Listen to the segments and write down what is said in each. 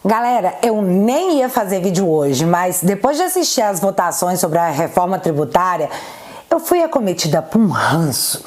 Galera, eu nem ia fazer vídeo hoje, mas depois de assistir às votações sobre a reforma tributária, eu fui acometida por um ranço.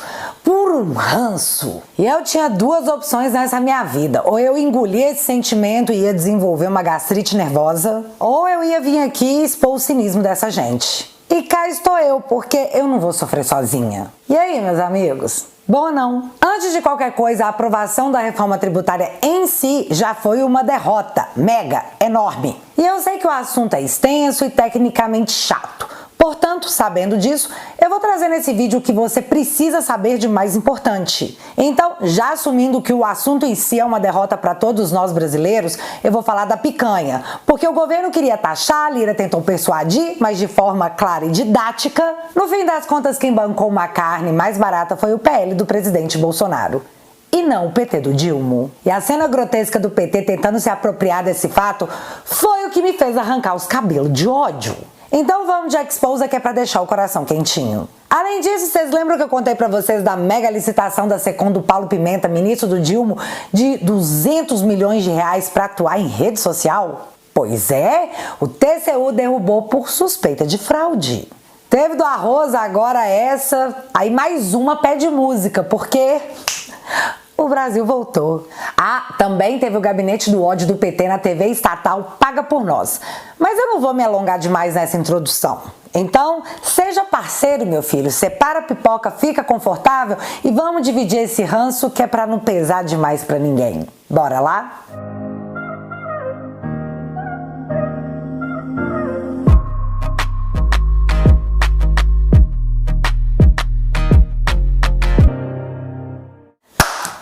E eu tinha duas opções nessa minha vida. Ou eu engolia esse sentimento e ia desenvolver uma gastrite nervosa, ou eu ia vir aqui e expor o cinismo dessa gente. E cá estou eu, porque eu não vou sofrer sozinha. E aí, meus amigos? Bom ou não? Antes de qualquer coisa, a aprovação da reforma tributária em si já foi uma derrota mega, enorme. E eu sei que o assunto é extenso e tecnicamente chato. Portanto, sabendo disso, eu vou trazer nesse vídeo o que você precisa saber de mais importante. Então, já assumindo que o assunto em si é uma derrota para todos nós brasileiros, eu vou falar da picanha. Porque o governo queria taxar, a Lira tentou persuadir, mas de forma clara e didática. No fim das contas, quem bancou uma carne mais barata foi o PL do presidente Bolsonaro. E não o PT do Dilma. E a cena grotesca do PT tentando se apropriar desse fato foi o que me fez arrancar os cabelos de ódio. Então vamos de Exposa, que é pra deixar o coração quentinho. Além disso, vocês lembram que eu contei pra vocês da mega licitação da Secom do Paulo Pimenta, ministro do Dilma, de 200 milhões de reais pra atuar em rede social? Pois é, o TCU derrubou por suspeita de fraude. Teve do arroz, agora essa, aí mais uma pede música, porque o Brasil voltou. Ah, também teve o gabinete do ódio do PT na TV estatal Paga por Nós. Mas eu não vou me alongar demais nessa introdução. Então, seja parceiro, meu filho. Separa a pipoca, fica confortável e vamos dividir esse ranço que é pra não pesar demais pra ninguém. Bora lá?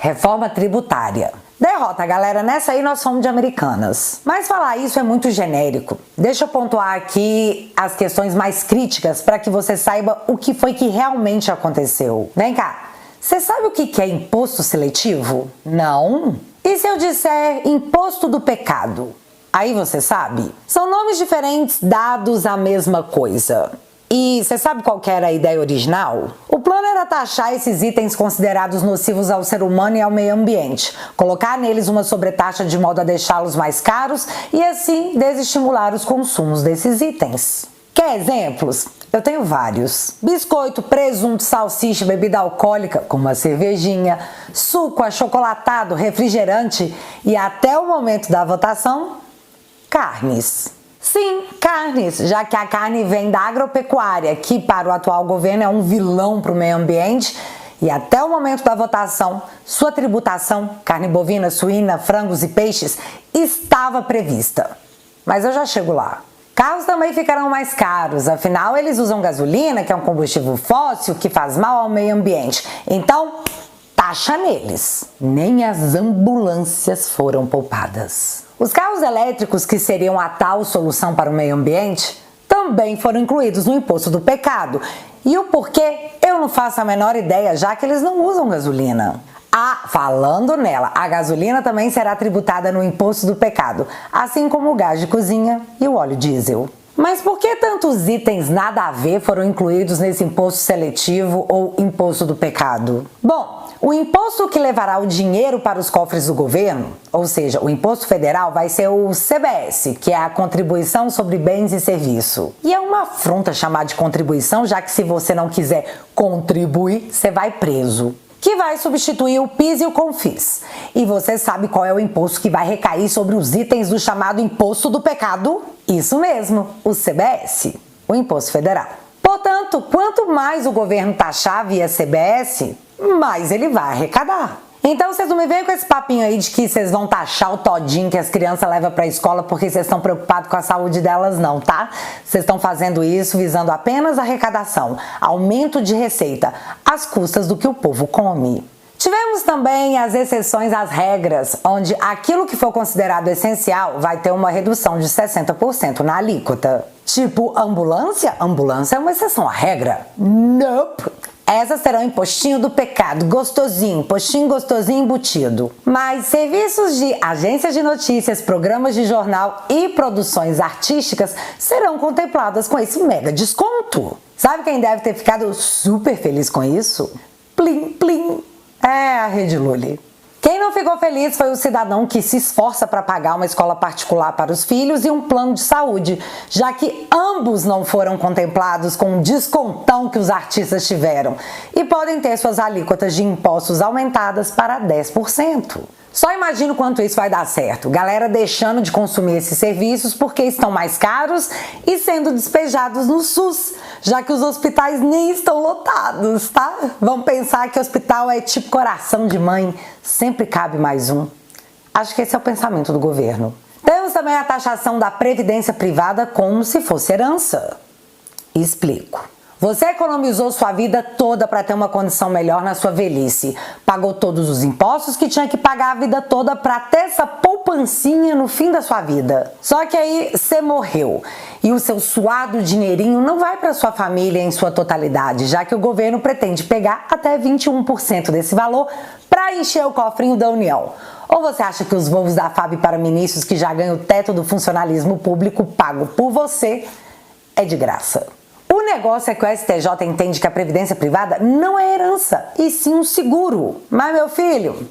Reforma tributária. Derrota, galera. Nessa aí nós somos de Americanas. Mas falar isso é muito genérico. Deixa eu pontuar aqui as questões mais críticas para que você saiba o que foi que realmente aconteceu. Vem cá. Você sabe o que é imposto seletivo? Não? E se eu disser imposto do pecado? Aí você sabe? São nomes diferentes dados à mesma coisa. E você sabe qual que era a ideia original? O plano era taxar esses itens considerados nocivos ao ser humano e ao meio ambiente, colocar neles uma sobretaxa de modo a deixá-los mais caros e assim desestimular os consumos desses itens. Quer exemplos? Eu tenho vários. Biscoito, presunto, salsicha, bebida alcoólica, como uma cervejinha, suco, achocolatado, refrigerante e até o momento da votação, carnes. Sim, carnes, já que a carne vem da agropecuária, que para o atual governo é um vilão para o meio ambiente, e até o momento da votação, sua tributação, carne bovina, suína, frangos e peixes, estava prevista. Mas eu já chego lá. Carros também ficarão mais caros, afinal eles usam gasolina, que é um combustível fóssil que faz mal ao meio ambiente. Então, taxa neles. Nem as ambulâncias foram poupadas. Os carros elétricos, que seriam a tal solução para o meio ambiente, também foram incluídos no imposto do pecado. E o porquê, eu não faço a menor ideia, já que eles não usam gasolina. Ah, falando nela, a gasolina também será tributada no imposto do pecado, assim como o gás de cozinha e o óleo diesel. Mas por que tantos itens nada a ver foram incluídos nesse imposto seletivo ou imposto do pecado? Bom, o imposto que levará o dinheiro para os cofres do governo, ou seja, o imposto federal, vai ser o CBS, que é a Contribuição sobre Bens e Serviços. E é uma afronta chamar de contribuição, já que se você não quiser contribuir, você vai preso. Que vai substituir o PIS e o CONFIS. E você sabe qual é o imposto que vai recair sobre os itens do chamado imposto do pecado? Isso mesmo, o CBS, o Imposto Federal. Portanto, quanto mais o governo taxar via CBS, mais ele vai arrecadar. Então vocês não me venham com esse papinho aí de que vocês vão taxar o todinho que as crianças levam para a escola porque vocês estão preocupados com a saúde delas, não, tá? Vocês estão fazendo isso visando apenas arrecadação, aumento de receita, às custas do que o povo come. Tivemos também as exceções às regras, onde aquilo que for considerado essencial vai ter uma redução de 60% na alíquota. Tipo ambulância? Ambulância é uma exceção à regra. Nope! Essas terão em postinho do pecado, gostosinho, postinho gostosinho embutido. Mas serviços de agências de notícias, programas de jornal e produções artísticas serão contempladas com esse mega desconto. Sabe quem deve ter ficado super feliz com isso? Plim, plim. É a Rede Lully. Quem Quem não ficou feliz foi o cidadão que se esforça para pagar uma escola particular para os filhos e um plano de saúde, já que ambos não foram contemplados com o descontão que os artistas tiveram e podem ter suas alíquotas de impostos aumentadas para 10%. Só imagina o quanto isso vai dar certo. Galera deixando de consumir esses serviços porque estão mais caros e sendo despejados no SUS, já que os hospitais nem estão lotados, tá? Vamos pensar que o hospital é tipo coração de mãe, sempre cabe mais um. Acho que esse é o pensamento do governo. Temos também a taxação da previdência privada como se fosse herança. Explico. Você economizou sua vida toda para ter uma condição melhor na sua velhice. Pagou todos os impostos que tinha que pagar a vida toda para ter essa poupancinha no fim da sua vida. Só que aí você morreu e o seu suado dinheirinho não vai para sua família em sua totalidade, já que o governo pretende pegar até 21% desse valor para encher o cofrinho da União. Ou você acha que os voos da FAB para ministros que já ganham o teto do funcionalismo público pago por você é de graça? O negócio é que o STJ entende que a previdência privada não é herança, e sim um seguro. Mas, meu filho,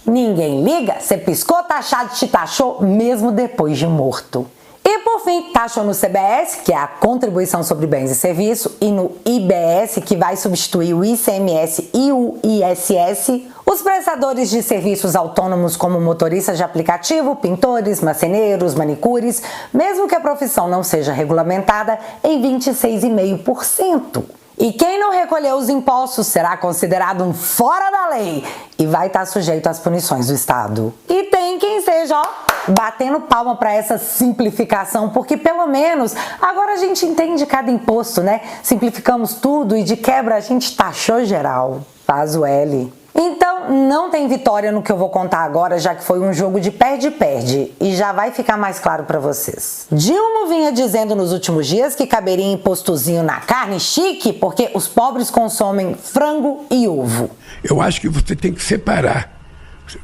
ninguém liga, você piscou, taxado, te taxou, mesmo depois de morto. E por fim, taxou no CBS, que é a Contribuição sobre Bens e Serviços, e no IBS, que vai substituir o ICMS e o ISS, os prestadores de serviços autônomos como motoristas de aplicativo, pintores, marceneiros, manicures, mesmo que a profissão não seja regulamentada, em 26,5%. E quem não recolheu os impostos será considerado um fora da lei e vai estar sujeito às punições do Estado. E tem quem esteja, batendo palma para essa simplificação, porque pelo menos agora a gente entende cada imposto, né? Simplificamos tudo e de quebra a gente taxou geral. Faz o L. Então, não tem vitória no que eu vou contar agora, já que foi um jogo de perde-perde e já vai ficar mais claro para vocês. Dilma vinha dizendo nos últimos dias que caberia impostozinho na carne chique porque os pobres consomem frango e ovo. Eu acho que você tem que separar.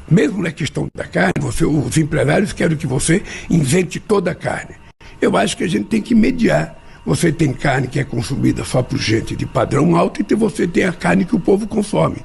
Mesmo na questão da carne, os empresários querem que você invente toda a carne. Eu acho que a gente tem que mediar. Você tem carne que é consumida só por gente de padrão alto e você tem a carne que o povo consome.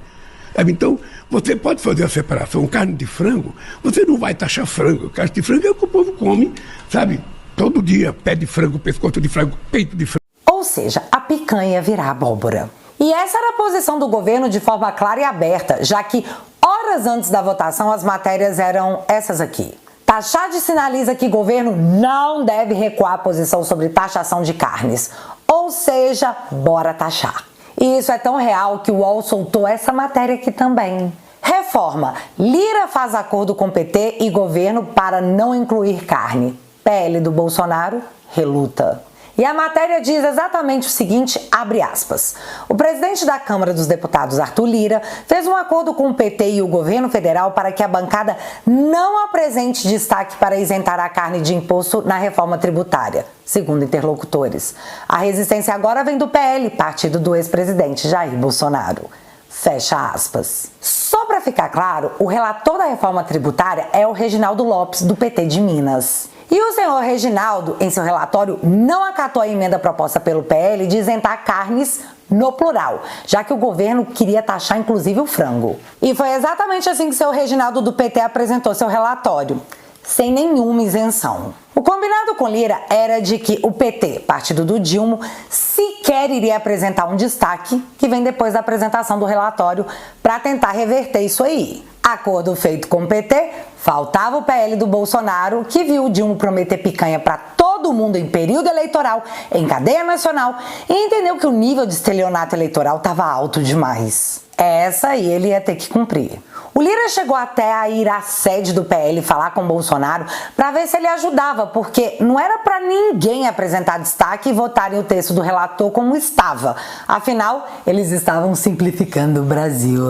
Então, você pode fazer a separação. Carne de frango, você não vai taxar frango. Carne de frango é o que o povo come, sabe? Todo dia, pé de frango, pescoço de frango, peito de frango. Ou seja, a picanha virar abóbora. E essa era a posição do governo de forma clara e aberta, já que horas antes da votação as matérias eram essas aqui. Taxade sinaliza que o governo não deve recuar a posição sobre taxação de carnes. Ou seja, bora taxar. E isso é tão real que o UOL soltou essa matéria aqui também. Reforma. Lira faz acordo com PT e governo para não incluir carne. PL do Bolsonaro reluta. E a matéria diz exatamente o seguinte, abre aspas. O presidente da Câmara dos Deputados, Arthur Lira, fez um acordo com o PT e o governo federal para que a bancada não apresente destaque para isentar a carne de imposto na reforma tributária, segundo interlocutores. A resistência agora vem do PL, partido do ex-presidente Jair Bolsonaro. Fecha aspas. Só para ficar claro, o relator da reforma tributária é o Reginaldo Lopes, do PT de Minas. E o senhor Reginaldo, em seu relatório, não acatou a emenda proposta pelo PL de isentar carnes no plural, já que o governo queria taxar inclusive o frango. E foi exatamente assim que o senhor Reginaldo do PT apresentou seu relatório, sem nenhuma isenção. O combinado com Lira era de que o PT, partido do Dilma, sequer iria apresentar um destaque que vem depois da apresentação do relatório para tentar reverter isso aí. Acordo feito com o PT, faltava o PL do Bolsonaro, que viu o Dilma prometer picanha para todo mundo em período eleitoral, em cadeia nacional, e entendeu que o nível de estelionato eleitoral estava alto demais. Essa aí ele ia ter que cumprir. O Lira chegou até a ir à sede do PL falar com o Bolsonaro para ver se ele ajudava, porque não era para ninguém apresentar destaque e votarem o texto do relator como estava. Afinal, eles estavam simplificando o Brasil.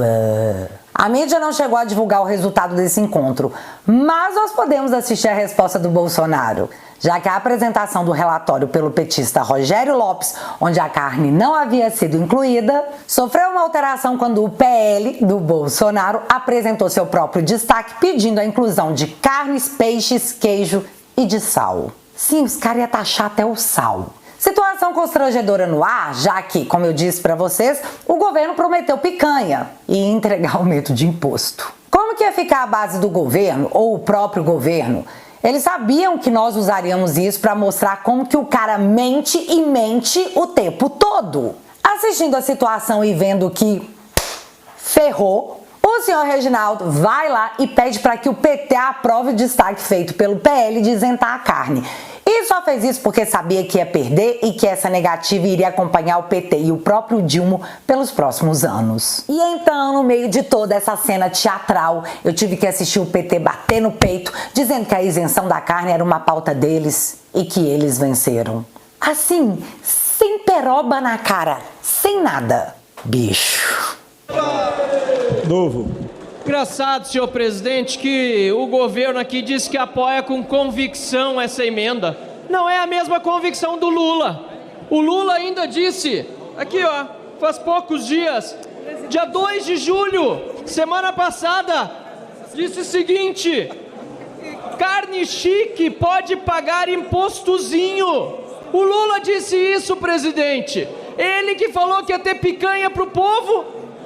A mídia não chegou a divulgar o resultado desse encontro, mas nós podemos assistir a resposta do Bolsonaro, já que a apresentação do relatório pelo petista Rogério Lopes, onde a carne não havia sido incluída, sofreu uma alteração quando o PL do Bolsonaro apresentou seu próprio destaque pedindo a inclusão de carnes, peixes, queijo e de sal. Sim, os caras iam taxar até o sal. Situação constrangedora no ar, já que, como eu disse para vocês, o governo prometeu picanha e entregar aumento de imposto. Como Como que ia ficar a base do governo, ou o próprio governo? Eles sabiam que nós usaríamos isso para mostrar como que o cara mente e mente o tempo todo. Assistindo a situação e vendo que ferrou, o senhor Reginaldo vai lá e pede para que o PT aprove o destaque feito pelo PL de isentar a carne. E só fez isso porque sabia que ia perder e que essa negativa iria acompanhar o PT e o próprio Dilma pelos próximos anos. E então, no meio de toda essa cena teatral, eu tive que assistir o PT bater no peito, dizendo que a isenção da carne era uma pauta deles e que eles venceram. Assim, sem peroba na cara, sem nada. Bicho. Novo. Engraçado, senhor presidente, que o governo aqui diz que apoia com convicção essa emenda. Não é a mesma convicção do Lula. O Lula ainda disse, aqui ó, faz poucos dias, dia 2 de julho, semana passada, disse o seguinte: carne chique pode pagar impostozinho. O Lula disse isso, presidente. Ele que falou que ia ter picanha pro povo,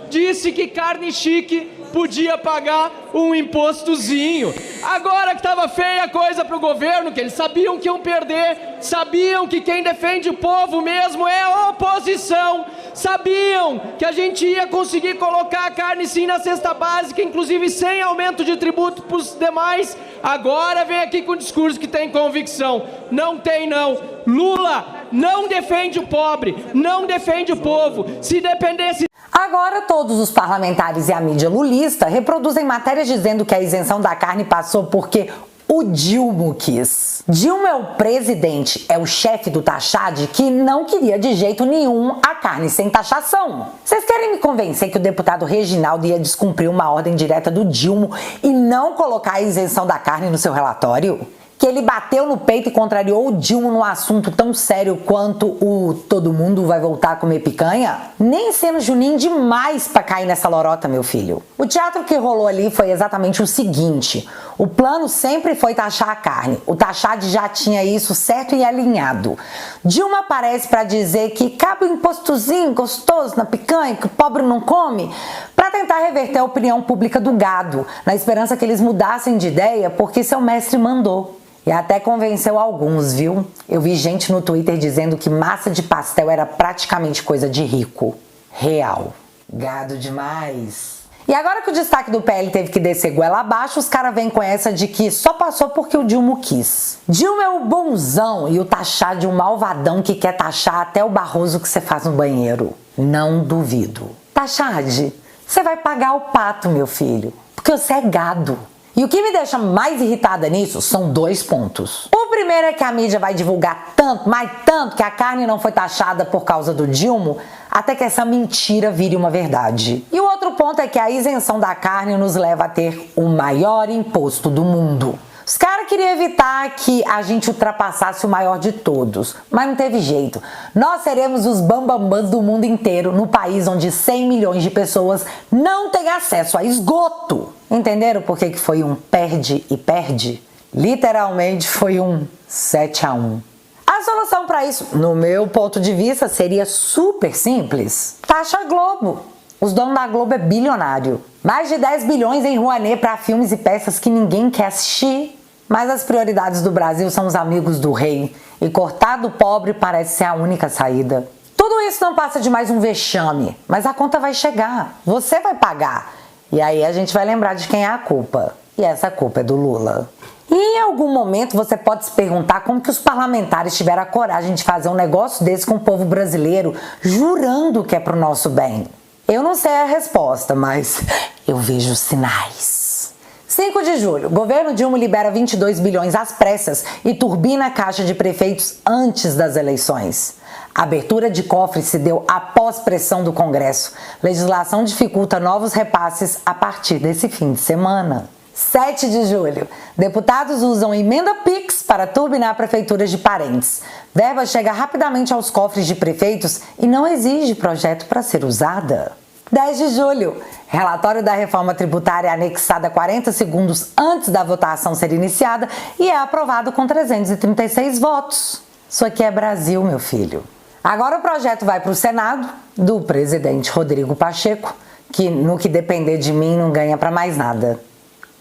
disse que carne chique podia pagar um impostozinho. Agora que estava feia a coisa para o governo, que eles sabiam que iam perder, sabiam que quem defende o povo mesmo é a oposição, sabiam que a gente ia conseguir colocar a carne sim na cesta básica, inclusive sem aumento de tributo para os demais. Agora vem aqui com o discurso que tem convicção. Não tem não. Lula não defende o pobre, não defende o povo. Se dependesse... Agora todos os parlamentares e a mídia lulista reproduzem matérias dizendo que a isenção da carne passou porque o Dilma quis. Dilma é o presidente, é o chefe do Taxade que não queria de jeito nenhum a carne sem taxação. Vocês querem me convencer que o deputado Reginaldo ia descumprir uma ordem direta do Dilma e não colocar a isenção da carne no seu relatório? Que ele bateu no peito e contrariou o Dilma num assunto tão sério quanto o todo mundo vai voltar a comer picanha? Nem sendo juninho demais pra cair nessa lorota, meu filho. O teatro que rolou ali foi exatamente o seguinte: o plano sempre foi taxar a carne. O Taxade já tinha isso certo e alinhado. Dilma aparece pra dizer que cabe um impostozinho gostoso na picanha que o pobre não come, pra tentar reverter a opinião pública do gado, na esperança que eles mudassem de ideia porque seu mestre mandou. E até convenceu alguns, viu? Eu vi gente no Twitter dizendo que massa de pastel era praticamente coisa de rico. Real. Gado demais. E agora que o destaque do PL teve que descer goela abaixo, os caras vêm com essa de que só passou porque o Dilma quis. Dilma é o bonzão e o Taxade um malvadão que quer taxar até o Barroso que você faz no banheiro. Não duvido. Taxade, você vai pagar o pato, meu filho, porque você é gado. E o que me deixa mais irritada nisso são dois pontos. O primeiro é que a mídia vai divulgar tanto, mas tanto, que a carne não foi taxada por causa do Dilma, até que essa mentira vire uma verdade. E o outro ponto é que a isenção da carne nos leva a ter o maior imposto do mundo. Os caras queriam evitar que a gente ultrapassasse o maior de todos, mas não teve jeito. Nós seremos os bambambãs do mundo inteiro, no país onde 100 milhões de pessoas não têm acesso a esgoto. Entenderam por que foi um perde e perde? Literalmente foi um 7-1. A solução para isso, no meu ponto de vista, seria super simples. Taxa Globo. Os donos da Globo é bilionário. Mais de 10 bilhões em Rouanet para filmes e peças que ninguém quer assistir. Mas as prioridades do Brasil são os amigos do rei. E cortar do pobre parece ser a única saída. Tudo isso não passa de mais um vexame. Mas a conta vai chegar. Você vai pagar. E aí a gente vai lembrar de quem é a culpa. E essa culpa é do Lula. E em algum momento você pode se perguntar como que os parlamentares tiveram a coragem de fazer um negócio desse com o povo brasileiro, jurando que é pro nosso bem. Eu não sei a resposta, mas eu vejo sinais. 5 de julho, governo Dilma libera 22 bilhões às pressas e turbina a caixa de prefeitos antes das eleições. A abertura de cofre se deu após pressão do Congresso. Legislação dificulta novos repasses a partir desse fim de semana. 7 de julho, deputados usam emenda PIX para turbinar prefeituras de parentes. Verba chega rapidamente aos cofres de prefeitos e não exige projeto para ser usada. 10 de julho, relatório da reforma tributária é anexado 40 segundos antes da votação ser iniciada e é aprovado com 336 votos. Isso aqui é Brasil, meu filho. Agora o projeto vai para o Senado, do presidente Rodrigo Pacheco, que no que depender de mim não ganha para mais nada.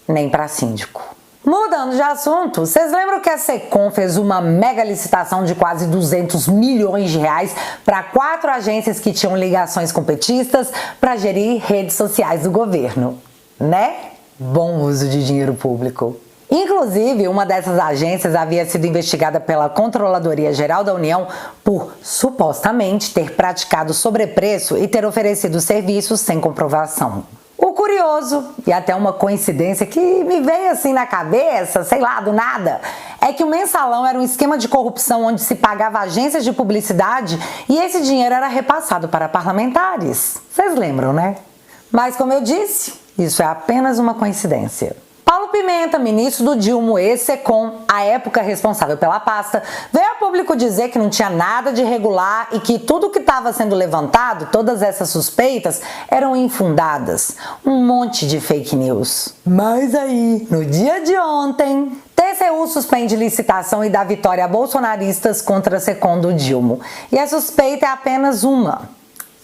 nem para síndico. Mudando de assunto, vocês lembram que a Secom fez uma mega licitação de quase 200 milhões de reais para 4 agências que tinham ligações com petistas para gerir redes sociais do governo, né? Bom uso de dinheiro público. Inclusive, uma dessas agências havia sido investigada pela Controladoria Geral da União por, supostamente, ter praticado sobrepreço e ter oferecido serviços sem comprovação. O curioso, e até uma coincidência que me veio assim na cabeça, sei lá, do nada, é que o mensalão era um esquema de corrupção onde se pagava agências de publicidade e esse dinheiro era repassado para parlamentares. Vocês lembram, né? Mas como eu disse, isso é apenas uma coincidência. Paulo Pimenta, ministro do Dilma, ex-Secom, à época responsável pela pasta, veio a público dizer que não tinha nada de irregular e que tudo que estava sendo levantado, todas essas suspeitas, eram infundadas. Um monte de fake news. Mas aí, no dia de ontem, TCU suspende licitação e dá vitória a bolsonaristas contra a Secom do Dilma. E a suspeita é apenas uma: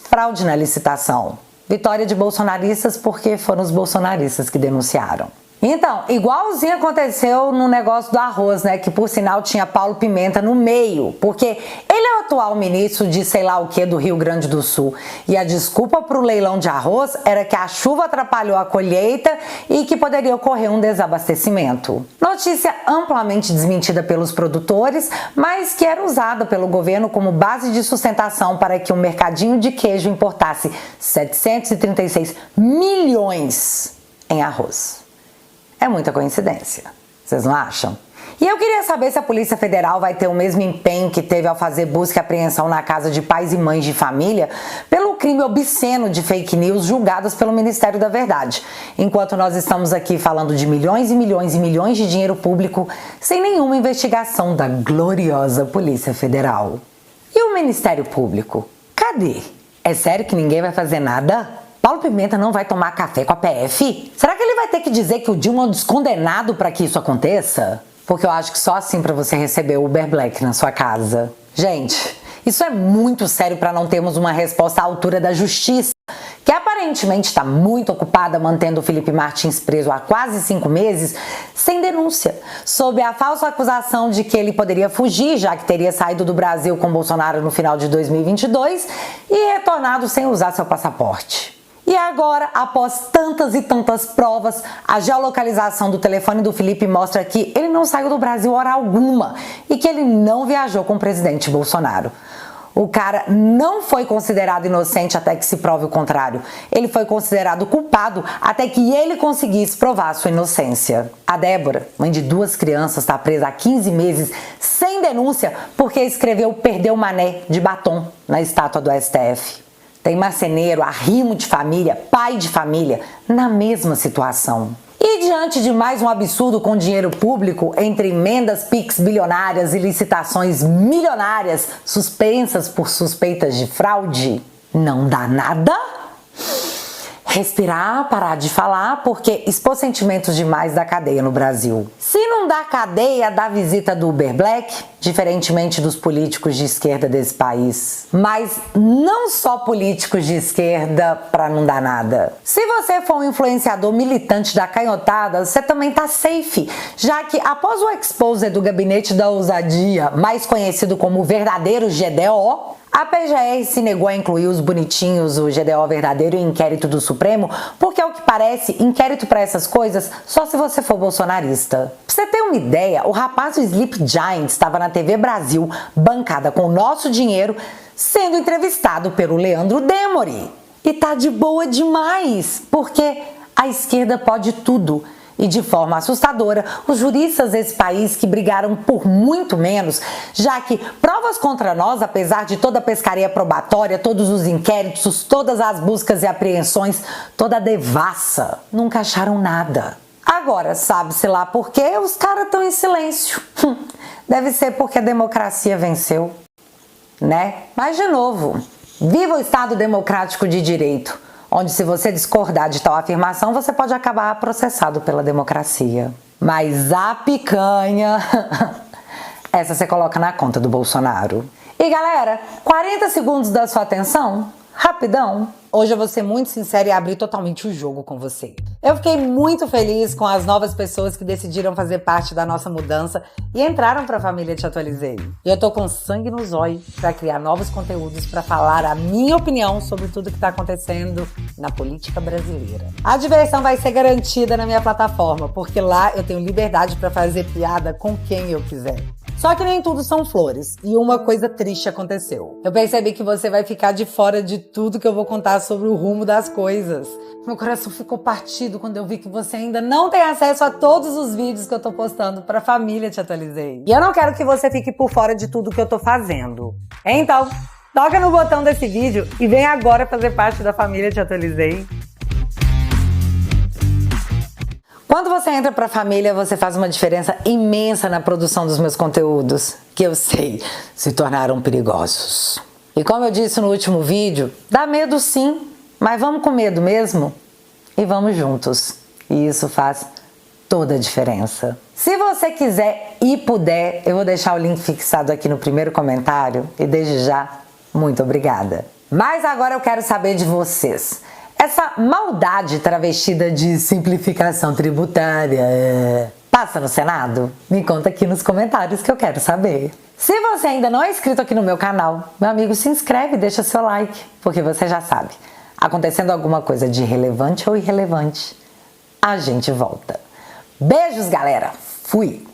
fraude na licitação. Vitória de bolsonaristas porque foram os bolsonaristas que denunciaram. Então, igualzinho aconteceu no negócio do arroz, né? Que por sinal tinha Paulo Pimenta no meio, porque ele é o atual ministro de sei lá o que do Rio Grande do Sul. E a desculpa para o leilão de arroz era que a chuva atrapalhou a colheita e que poderia ocorrer um desabastecimento. Notícia amplamente desmentida pelos produtores, mas que era usada pelo governo como base de sustentação para que o mercadinho de queijo importasse 736 milhões em arroz. É muita coincidência, vocês não acham? E eu queria saber se a Polícia Federal vai ter o mesmo empenho que teve ao fazer busca e apreensão na casa de pais e mães de família pelo crime obsceno de fake news julgadas pelo Ministério da Verdade, enquanto nós estamos aqui falando de milhões e milhões e milhões de dinheiro público sem nenhuma investigação da gloriosa Polícia Federal. E o Ministério Público? Cadê? É sério que ninguém vai fazer nada? Paulo Pimenta não vai tomar café com a PF? Será que ele vai ter que dizer que o Dilma é um descondenado para que isso aconteça? Porque eu acho que só assim para você receber o Uber Black na sua casa. Gente, isso é muito sério para não termos uma resposta à altura da justiça, que aparentemente está muito ocupada mantendo o Felipe Martins preso há quase 5 meses, sem denúncia, sob a falsa acusação de que ele poderia fugir, já que teria saído do Brasil com Bolsonaro no final de 2022 e retornado sem usar seu passaporte. E agora, após tantas e tantas provas, a geolocalização do telefone do Felipe mostra que ele não saiu do Brasil hora alguma e que ele não viajou com o presidente Bolsonaro. O cara não foi considerado inocente até que se prove o contrário. Ele foi considerado culpado até que ele conseguisse provar sua inocência. A Débora, mãe de 2 crianças, está presa há 15 meses sem denúncia porque escreveu "Perdeu Mané" de batom na estátua do STF. Tem marceneiro, arrimo de família, pai de família, na mesma situação. E diante de mais um absurdo com dinheiro público, entre emendas PIX bilionárias e licitações milionárias suspensas por suspeitas de fraude, não dá nada? Respirar, parar de falar, porque expor sentimentos demais da cadeia no Brasil. Se não dá cadeia, dá visita do Uber Black, diferentemente dos políticos de esquerda desse país. Mas não só políticos de esquerda para não dar nada. Se você for um influenciador militante da canhotada, você também tá safe, já que após o expose do Gabinete da Ousadia, mais conhecido como o verdadeiro GDO, a PGR se negou a incluir os bonitinhos, o GDO verdadeiro, em inquérito do Supremo, porque, ao que parece, inquérito para essas coisas só se você for bolsonarista. Pra você ter uma ideia, o rapaz do Sleep Giant estava na TV Brasil, bancada com o nosso dinheiro, sendo entrevistado pelo Leandro Demore. E tá de boa demais, porque a esquerda pode tudo. E de forma assustadora, os juristas desse país que brigaram por muito menos, já que provas contra nós, apesar de toda a pescaria probatória, todos os inquéritos, todas as buscas e apreensões, toda a devassa, nunca acharam nada. Agora, sabe-se lá por quê, os caras estão em silêncio. Deve ser porque a democracia venceu, né? Mas, de novo, viva o Estado Democrático de Direito, onde, se você discordar de tal afirmação, você pode acabar processado pela democracia. Mas a picanha, essa você coloca na conta do Bolsonaro. E galera, 40 segundos da sua atenção, rapidão. hoje eu vou ser muito sincera e abrir totalmente o jogo com você. Eu fiquei muito feliz com as novas pessoas que decidiram fazer parte da nossa mudança e entraram pra família Te Atualizei. E eu tô com sangue nos olhos pra criar novos conteúdos pra falar a minha opinião sobre tudo que tá acontecendo na política brasileira. A diversão vai ser garantida na minha plataforma, porque lá eu tenho liberdade pra fazer piada com quem eu quiser. Só que nem tudo são flores, e uma coisa triste aconteceu. Eu percebi que você vai ficar de fora de tudo que eu vou contar sobre o rumo das coisas. Meu coração ficou partido quando eu vi que você ainda não tem acesso a todos os vídeos que eu tô postando pra família Te Atualizei. E eu não quero que você fique por fora de tudo que eu tô fazendo. Então, toca no botão desse vídeo e vem agora fazer parte da família Te Atualizei. Quando você entra pra família, você faz uma diferença imensa na produção dos meus conteúdos, que eu sei se tornaram perigosos. E como eu disse no último vídeo, dá medo sim, mas vamos com medo mesmo? E vamos juntos. E isso faz toda a diferença. Se você quiser e puder, eu vou deixar o link fixado aqui no primeiro comentário e desde já, muito obrigada. Mas agora eu quero saber de vocês. Essa maldade travestida de simplificação tributária passa no Senado? Me conta aqui nos comentários que eu quero saber. Se você ainda não é inscrito aqui no meu canal, meu amigo, se inscreve e deixa seu like, porque você já sabe, acontecendo alguma coisa de relevante ou irrelevante, a gente volta. Beijos, galera! Fui!